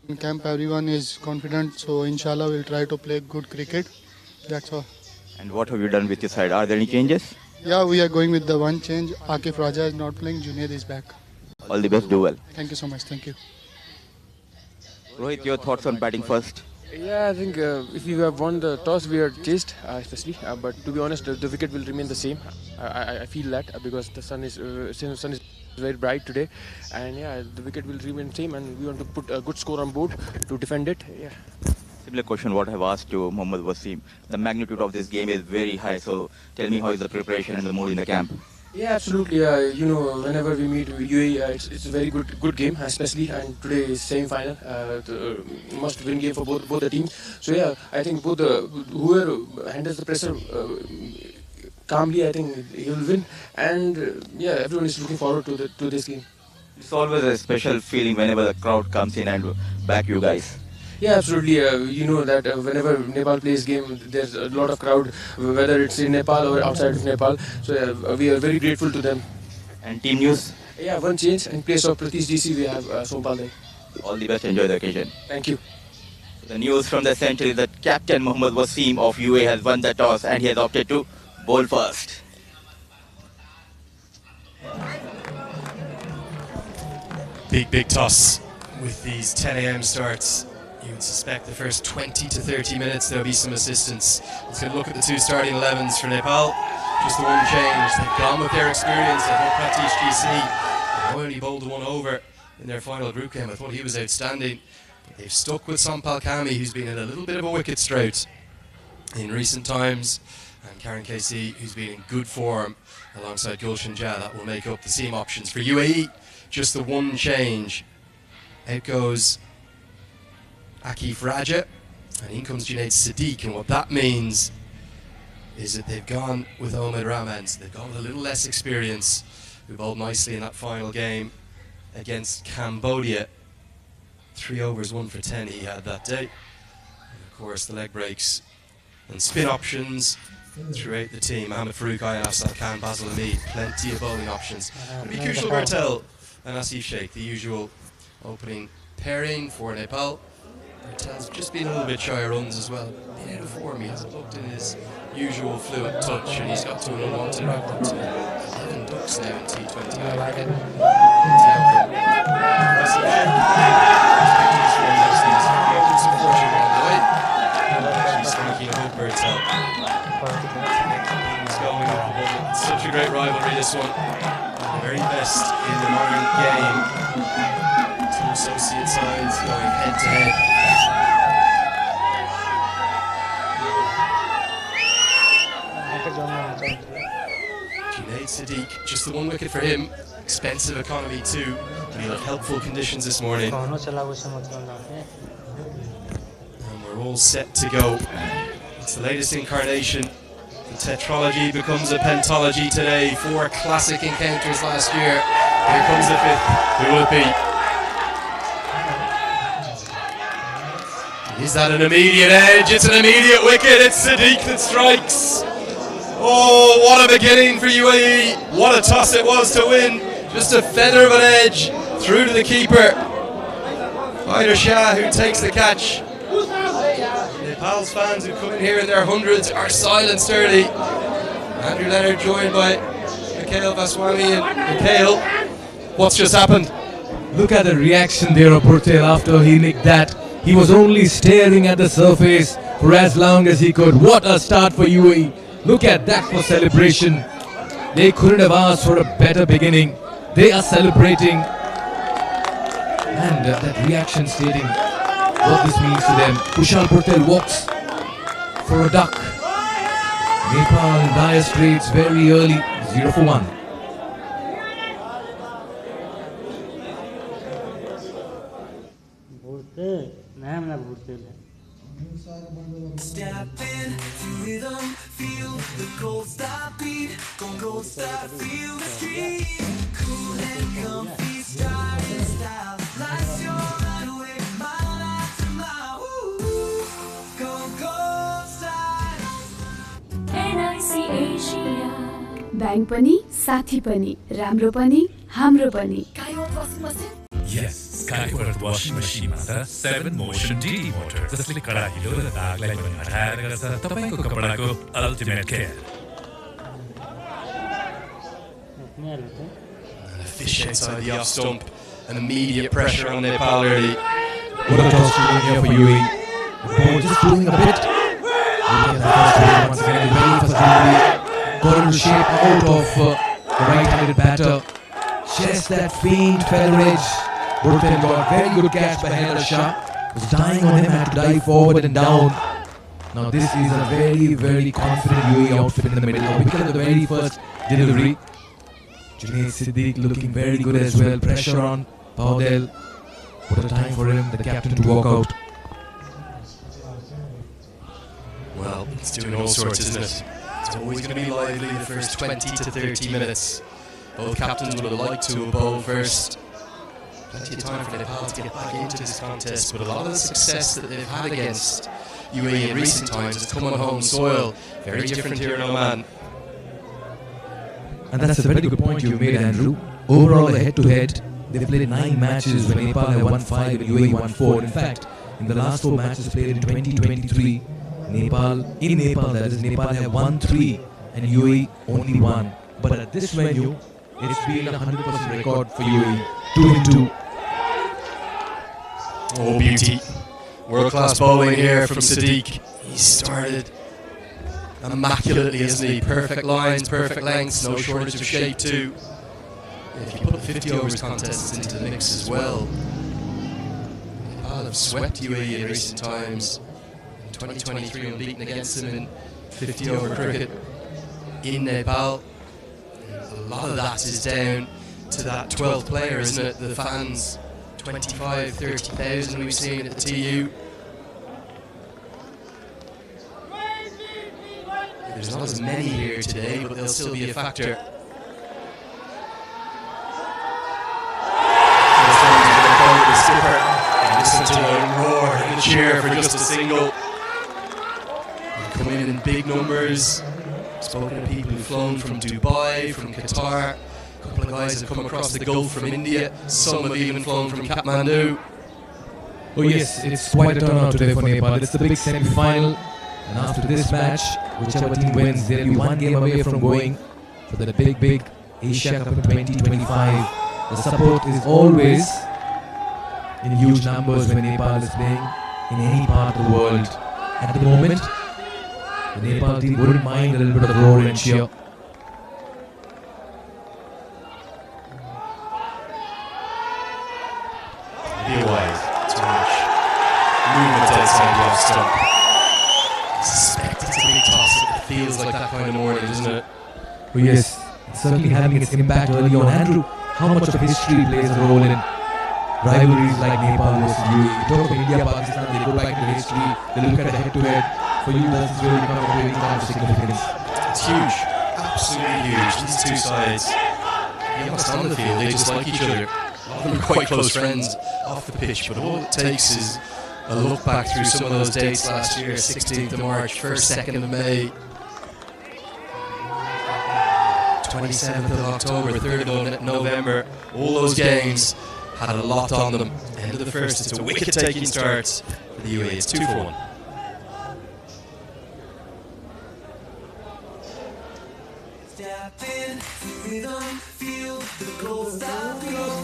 In camp, everyone is confident, so inshallah we'll try to play good cricket. That's all. And what have you done with your side? Are there any changes? Yeah, we are going with the one change. Akif Raja is not playing. Junaid is back. All the best, do well. Thank you so much. Thank you. Rohit, your thoughts on batting first? Yeah, I think if we have won the toss, we are chased, especially. But to be honest, the wicket will remain the same. I feel that because the sun is very bright today, and yeah, the wicket will remain same, and we want to put a good score on board to defend it. Yeah. Similar question what I have asked to Mohammad Wasim. The magnitude of this game is very high, so tell me how is the preparation and the mood in the camp? Yeah, absolutely. Whenever we meet UAE, it's a very good game, especially, and today is semi-final, the must-win game for both the teams. So yeah, I think whoever handles the pressure calmly, I think he will win, and yeah, everyone is looking forward to this game. It's always a special feeling whenever the crowd comes in and back you guys. Yeah, absolutely. You know that whenever Nepal plays game, there's a lot of crowd, whether it's in Nepal or outside of Nepal. So we are very grateful to them. And team news? Yeah, one change. In place of Pratish DC, we have Sompal. All the best. Enjoy the occasion. Thank you. The news from the centre is that Captain Mohammad Wasim of UAE has won the toss and he has opted to bowl first. Big toss with these 10 a.m. starts. You would suspect the first 20 to 30 minutes there'll be some assistance. Let's get a look at the two starting 11s for Nepal. Just the one change. They've gone with their experience. I thought Pratish GC only bowled one over in their final group game. I thought he was outstanding. But they've stuck with Sompal Kami, who's been in a little bit of a wicket drought in recent times. And Karen Casey, who's been in good form alongside Gulshan Jah. That will make up the seam options for UAE. Just the one change. Out goes Akif Raja, and in comes Junaid Sadiq, and what that means is that they've gone with Omid Rahman. So they've gone with a little less experience, who bowled nicely in that final game against Cambodia. 3 overs, 1 for 10 he had that day. And of course the leg breaks and spin options throughout the team. Ahmed Farouk, Ayan Afzal Khan, Basil Hamid, plenty of bowling options. It'll be Kushal Bartel and Asif Sheikh, the usual opening pairing for Nepal. Bartel's just been a little bit shy of runs as well. Been out of form, he hasn't looked in his usual fluid touch, and he's got to an unwanted record to 11 ducks now in T20 cricket. Some fortune on the way. She's thinking of Bartel. He's going off. It's such a great rivalry, this one. The very best in the modern game. Two associate sides going head to head. Junaid Sadiq, just the one wicket for him. Expensive economy too, but he'll have helpful conditions this morning. And we're all set to go. It's the latest incarnation. The tetralogy becomes a pentology today. 4 classic encounters last year. Here comes the 5th. Who will it be? Is that an immediate edge? It's an immediate wicket. It's Sadiq that strikes. Oh, what a beginning for UAE. What a toss it was to win. Just a feather of an edge through to the keeper. Hyder Shah, who takes the catch. Nepal's fans who come in here in their hundreds are silenced early. Andrew Leonard joined by Mikhail Vaswani and Mikhail. What's just happened? Look at the reaction there of Purtel after he nicked that. He was only staring at the surface for as long as he could. What a start for UAE. Look at that for celebration. They couldn't have asked for a better beginning. They are celebrating. And that reaction stating what this means to them. Kushal Purtel walks for a duck. Nepal in dire straits very early, 0 for 1. Step in to rhythm, feel the cold start beat. Go start, feel the street. Cool and comfy, style, life's your runaway, mile after mile. Ooh, go style. NIC Asia. Bank पनि, साथी पनि, राम्रो पनि, हाम्रो पनि. Yes. Skyworth washing machine मा त 7 motion DD motor जसले कडा हिलो र दागलाई पनि हटाएर गर्छ तपाईको कपडाको ultimate care. And a fish outside the off stump. And immediate pressure on Nepal early. What a toss doing here for UAE. The ball just doing a bit. Once again, ready for Zimbabwe. Got into shape out of the right-handed batter. Just that faint feather edge. Burton got very good catch by Haidar Shah. Was dying on him, had to dive forward and down. Now this is a very, very confident UAE outfit in the middle. A wicket at the very first delivery. Junaid Siddique looking very good as well. Pressure on Paudel. What a time for him, the captain, to walk out. Well, it's doing all sorts, isn't it? It's always going to be lively the first 20 to 30 minutes. Both captains would have liked to have bowled first. Plenty of time for Nepal to get back into this contest, but a lot of the success that they've had against UAE in recent times has come on home soil. Very different here in Oman. And that's a very good point you made, Andrew. Overall, head-to-head, they played 9 matches when Nepal had won 5 and UAE won 4. In fact, in the last 4 matches played in 2023, Nepal have won 3 and UAE only 1. But at this venue, it's been a 100% record for UAE. 2-2. Oh, beauty. World-class bowling here from Siddique. He started immaculately, isn't he? Perfect lines, perfect lengths, no shortage of shape too. If you put the 50 overs contests into the mix as well, Nepal have swept UAE in recent times. In 2023, unbeaten against them in 50 over cricket in Nepal. A lot of that is down to that 12th player, isn't it? The fans, 25, 30,000 we've seen at the TU. There's not as many here today, but they'll still be a factor. The skipper, and listen to the roar and the cheer for just a single. They come in big numbers. Spoken to people who've flown from Dubai, from Qatar. A couple of guys have come across the Gulf from India. Some have even flown from Kathmandu. Oh yes, it's quite a turnout today for Nepal. It's the big semi-final. And after this match, whichever team wins, they'll be 1 game away from going for the big Asia Cup in 2025. The support is always in huge numbers when Nepal is playing in any part of the world. At the moment, the Nepal team wouldn't mind a little bit of roar and cheer. Be wide, too much movement outside the off stump. I suspect it's a big toss. It feels like that kind of morning, doesn't it? Oh yes, it's certainly having its impact early on. Andrew, how much of history plays a role in rivalries like Nepal versus UAE? Talk about India, Pakistan, they go back to history, they look at the head-to-head. For you, does this really come with any kind of significance? It's huge, absolutely huge. These two sides, almost on the field, they just like each other. A lot of them are quite close friends off the pitch, but all it takes is a look back through some of those dates last year, 16th of March, 1st, 2nd of May, 27th of October, 3rd of November. All those games had a lot on them. End of the first, it's a wicket-taking start for the UAE. It's 2 for 1. Step in, rhythm, feel the gold star,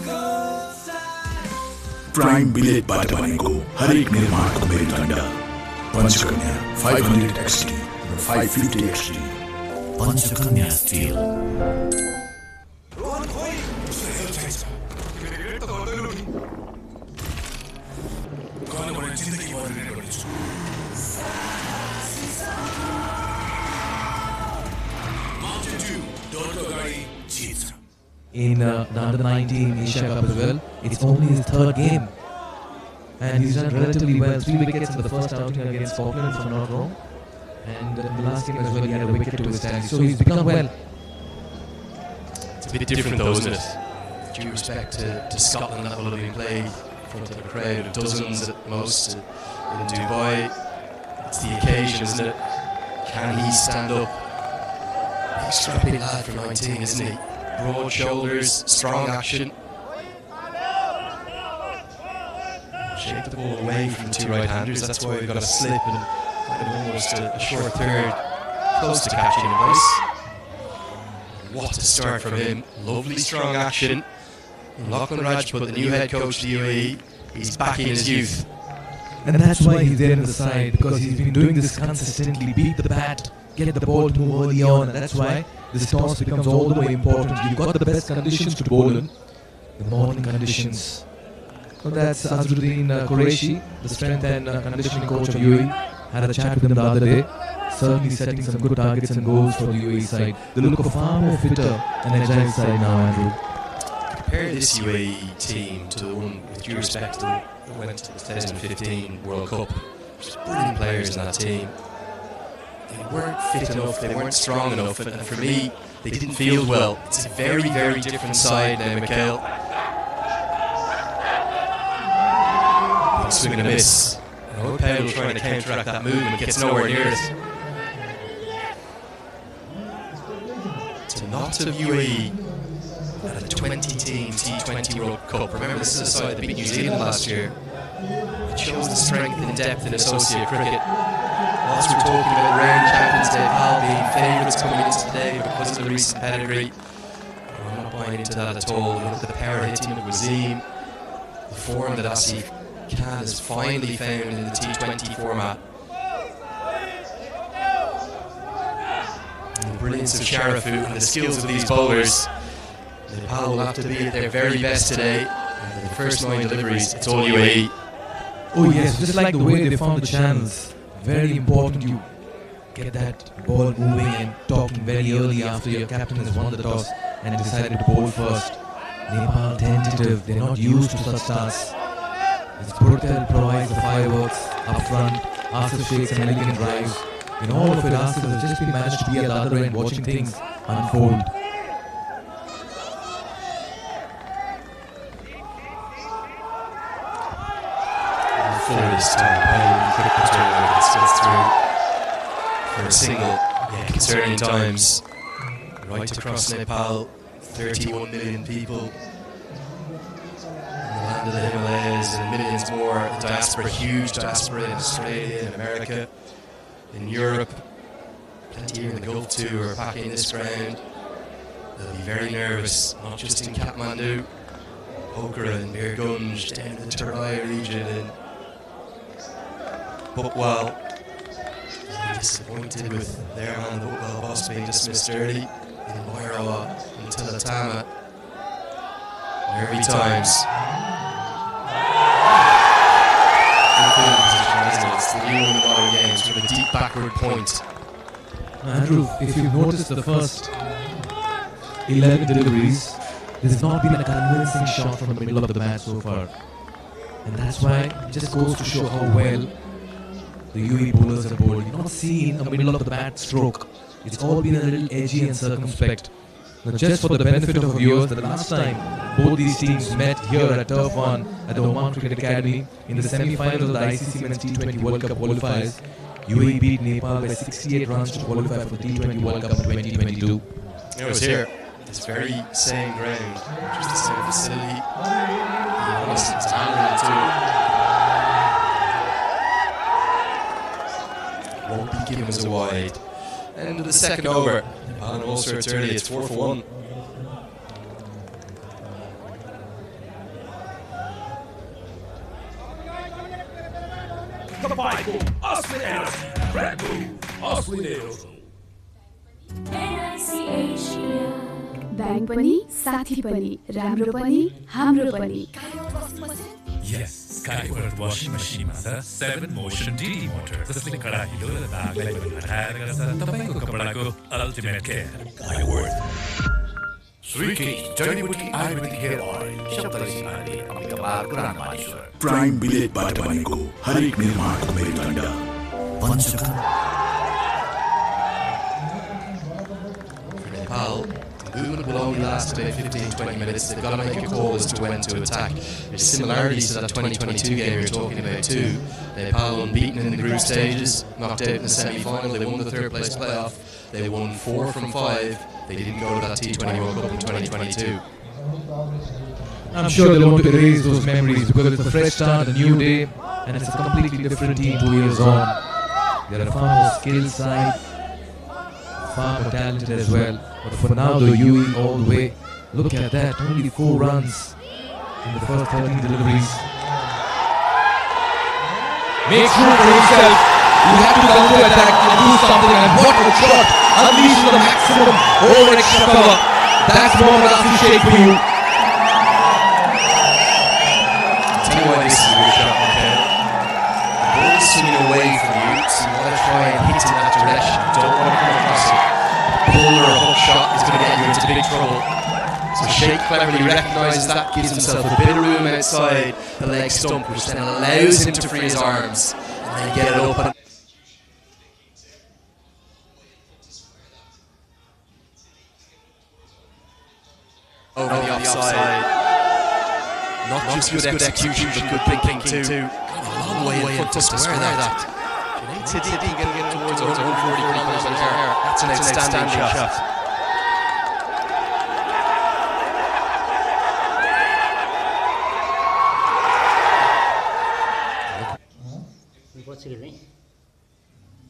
gold star. Prime बिलेटबाट बनेको हरेक निर्माणको मेरुदण्ड Panchakanya 500 XT र 550 XT Panchakanya steel In the under-19 Asia Cup as well. It's only his 3rd game. And he's done relatively well. 3 wickets in the first outing against Scotland, if I'm not wrong. And in the last game as well, he had a wicket to his tally. So he's become well. It's a bit different though, isn't it? Due respect to Scotland, that will have been played in front of a crowd of dozens at most in Dubai. It's the occasion, isn't it? Can he stand up? Big strappy lad for 19, isn't he? Broad shoulders, strong action. shake the ball away from the two right-handers. That's why we've got a slip and kind of almost a short third, close to catching in place. What a start from him. Lovely strong action. Lachlan Rajput, the new head coach of the UAE, he's backing his youth. And that's why he's there in the side, because he's been doing this consistently. Beat the bat, get the ball to move early on, and that's why this toss becomes all the more important. You've got the best conditions to bowl in, the morning conditions. So that's Azruddin Qureshi, the strength and conditioning coach of UAE. Had a chat with him the other day. Certainly setting some good targets and goals for the UAE side. They look a far more fitter and agile side now, Andrew. Compare this UAE team to the one, with due respect, that went to the 2015 World Cup. There's brilliant players in that team. They weren't fit enough, they weren't strong enough, and for me, they didn't field well. It's a very, very different side now, Mikhail. Big swing and a miss. And O'Pale trying to counteract that movement, gets nowhere near it. To not of UAE at a 20-team T20 World Cup. Remember, this is a side that beat New Zealand last year. It shows the strength and depth in associate cricket. Whilst we're talking about reigning champions, Nepal being favourites coming into today because of the recent pedigree, I'm not buying into that at all. Look at the power hitting of Wasim, the form that Asif Khan has finally found in the T20 format. And the brilliance of Sharafu and the skills of these bowlers. Nepal will have to be at their very best today. And the first 9 deliveries, it's all UAE. Oh yes, just like the way they found the channels. Very important you get that ball moving and talking very early after your captain has won the toss and decided to bowl first. Nepal tentative, they're not used to such tasks. As Purtel provides the fireworks up front, Asif shakes an elegant drive. In all of it, Asif has just been managed to be at the other end watching things unfold. This time, gets through for a single. Yeah, concerning times. Right across Nepal, 31 million people in the land of the Himalayas, and millions more. The diaspora, huge diaspora in Australia, in America, in Europe. Plenty here in the Gulf too are packing this ground. They'll be very nervous, not just in Kathmandu, Pokhara and Birgunj, down in the Terai region, and Bukwal. Disappointed with their man, the Bukwal boss, being dismissed early in Moirawa and Tilatama. Nervy times. It's the new in the modern games with a deep backward point. Andrew, if you've noticed the first 11 deliveries, there's not been a convincing shot from the middle of the bat so far. And that's why it just goes to show how well the UAE bowlers have bowled. You've not seen a middle of the bat stroke. It's all been a little edgy and circumspect. Now, just for the benefit of viewers, the last time both these teams met here at Turf 1 at the Oman Cricket Academy in the semi-finals of the ICC Men's T20 World Cup qualifiers, UAE beat Nepal by 68 runs to qualify for the T20 World Cup in 2022. It was here. This very same ground, just the same facility. Being honest, it's handling too. Won't be given as a wide. End of the second over. Nepal and Ulster, it's early, it's 4 for 1. तपाईँको असली ACC Asia bank पनि साथी पनि राम्रो पनि हाम्रो पनि Yes, Skyward washing machine मा छ 7 motion DD motor जसले कडाहिलो र दागलाई पनि हटाएर गर्छ तपाईको कपडाको ultimate care Skyward स्वीकी जडीबुटी आयुर्वेदिक हेयर ऑयल शब्दले सिमाले अपनी कपाल पुराना मानिस प्राइम बिलेटबाट बनेको हरेक निर्माणको मेरुदण्ड पञ्चकर्म Nepal, the movement will only last about 15-20 minutes. They've got to make a call as to when to attack. There's similarities to that 2022 game you're talking about too. Nepal unbeaten in the group stages, knocked out in the semi-final. They won the third place playoff. They won 4 from 5. They didn't go to that T20 World Cup in 2022. I'm sure they'll want to erase those memories because it's a fresh start, a new day, and it's a completely different team 2 years on. They're a far more skilled side, far more talented as well. But for now, the UAE all the way. Look at that, only 4 runs in the first 13 deliveries. Makes room for himself. You have to counter-attack and do something, and what a shot! Unleash the maximum over extra cover. That's Mohammad Asif Sheikh for you. Tell you why this is a good shot, Michael. The ball is swinging away from you, so you want to try and hit in that direction. Don't want to come across it. A pull or a hook shot is going to get you into big trouble. So Sheikh cleverly recognises that, gives himself a bit of room outside the leg stump, which then allows him to free his arms and then get it up. And over the offside. Not just good execution, but good thinking too. A long way in front to square that. Siddiq can get towards 140 kilometres an hour. That's an outstanding shot.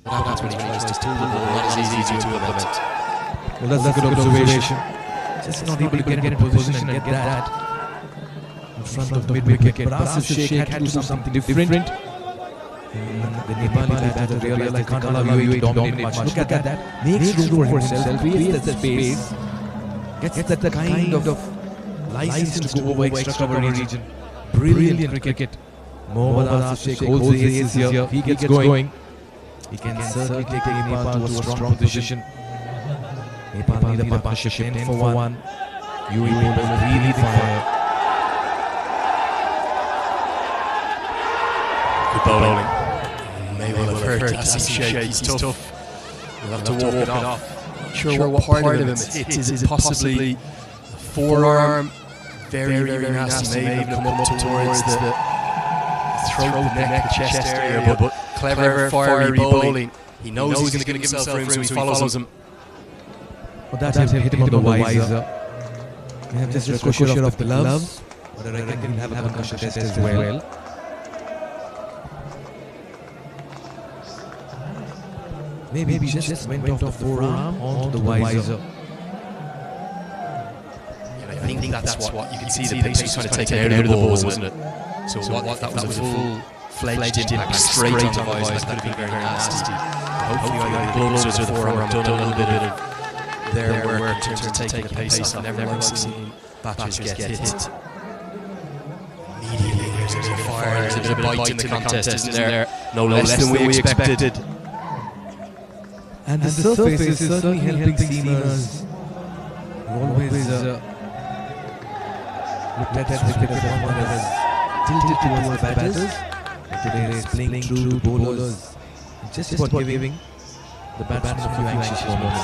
That's when he tries to pull the ball, not as easy to implement. Well, that's a good observation. Just not able to get in position and get that in front of the mid-wicket. But Asif Sheikh had to do something different. The Nepali batter realized they can't allow UAE to dominate much. Look at that. Makes room for himself, creates that space, gets that kind of license to go over extra cover region. Brilliant cricket. Mohammad Asif Sheikh holds the aces here. He gets going. He can certainly take Nepal to a strong position. Nepal need a partnership 10 for 1. UAE bowlers really fire. Good bowling. May well have hurt Asif Sheikh. He's tough. You'll have to walk it off. Not sure what part of him it's hit. Is it possibly the forearm? Very, very nasty. Maybe come up towards the throat, the neck, the chest area. But clever, fiery bowling. He knows he's going to give himself room, so he follows him. But that hit him on the visor. We have just ricochet off the gloves, but I reckon he'll have a concussion test as well. Maybe he just went off the forearm onto the visor. I think that's what you can see the pace was trying to take it out of the ball, wasn't it? So that was a full-fledged impact straight on the visor. That could have been very nasty. Hopefully the gloves or the forearm have done a little bit of their work in terms of taking the pace off. I've never seen batters get hit. Immediately there's a bit of fire, there's a bit of bite in the contest, isn't there? No less than we expected. And the surface is certainly helping seamers. Always looked at cricket as one that has tilted towards the batters. But today is playing true to bowlers. Just about giving the batsmen a few anxious moments.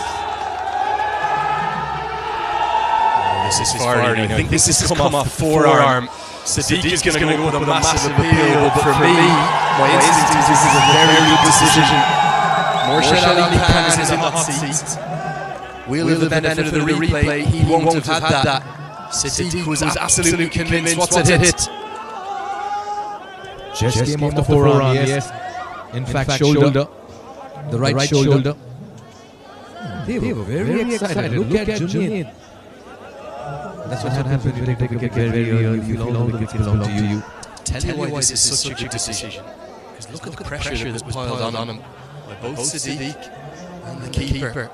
This is firing. I think this has come off the forearm. Siddiq is going to go with a massive appeal, but for me, my instinct is this is a very good decision. Morshed Ali Khan is in the hot seat. We'll have the benefit of the replay. He won't have had that. Siddiq was absolutely convinced what's it hit. Just came off the forearm, yes. In fact, shoulder. The right shoulder. They were very excited. Look at Junaid. That's what happens when you take a wicket very early. You feel all the wickets belong to you. Tell you why this is such a good decision. Because look at the pressure that was piled on him by both Siddiq and the keeper.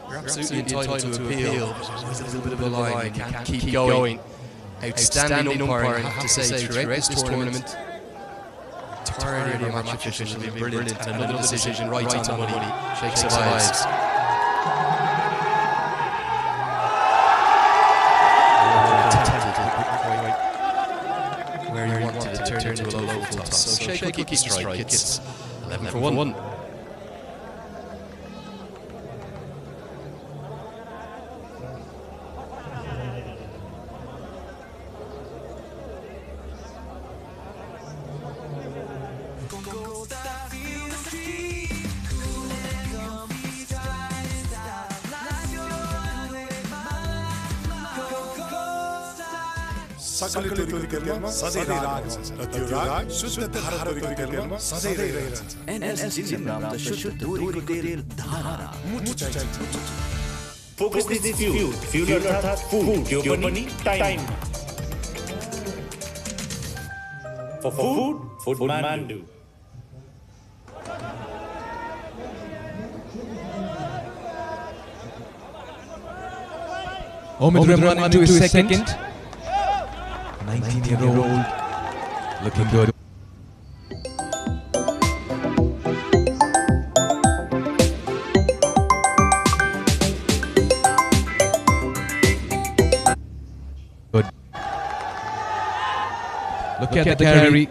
You're absolutely entitled to appeal. There's a little bit of a line. You can't keep going. Outstanding umpiring, I have to say, throughout this tournament. Entirety of our match officials have been brilliant. And another decision right on the money. Sheikh survives. Where you wanted it to turn into a low toss. So Sheikh will keep strike. It's 11 for 1. सक्कली तोरीको तेलमा सधैँ राग हुन्छ र त्यो राग शुद्ध धारा तोरीको तेलमा सधैँ रहिरहन्छ एनएलसी जिन्दाबाद शुद्ध तोरीको तेल धारा मुटु चाहिन्छ Focus is fuel. Fuel अर्थात् food त्यो पनि time. For food, foodman do. Omid Remran into his second. 19-year-old, looking good. Look at the carry.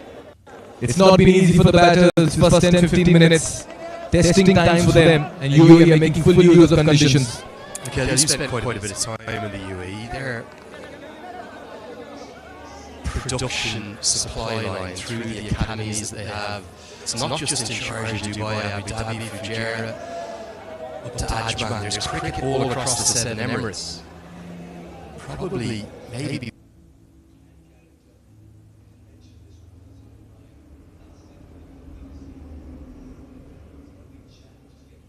It's not been easy for the batters. First 10-15 minutes. Testing times for them. And UAE are making full use of conditions. Okay, you spent quite a bit of time in the UAE. Their production supply line through the academies that they have. It's not just in Sharjah, Dubai, Abu Dhabi, Fujairah, up to Ajman. There's cricket all across the 7 Emirates. Probably, maybe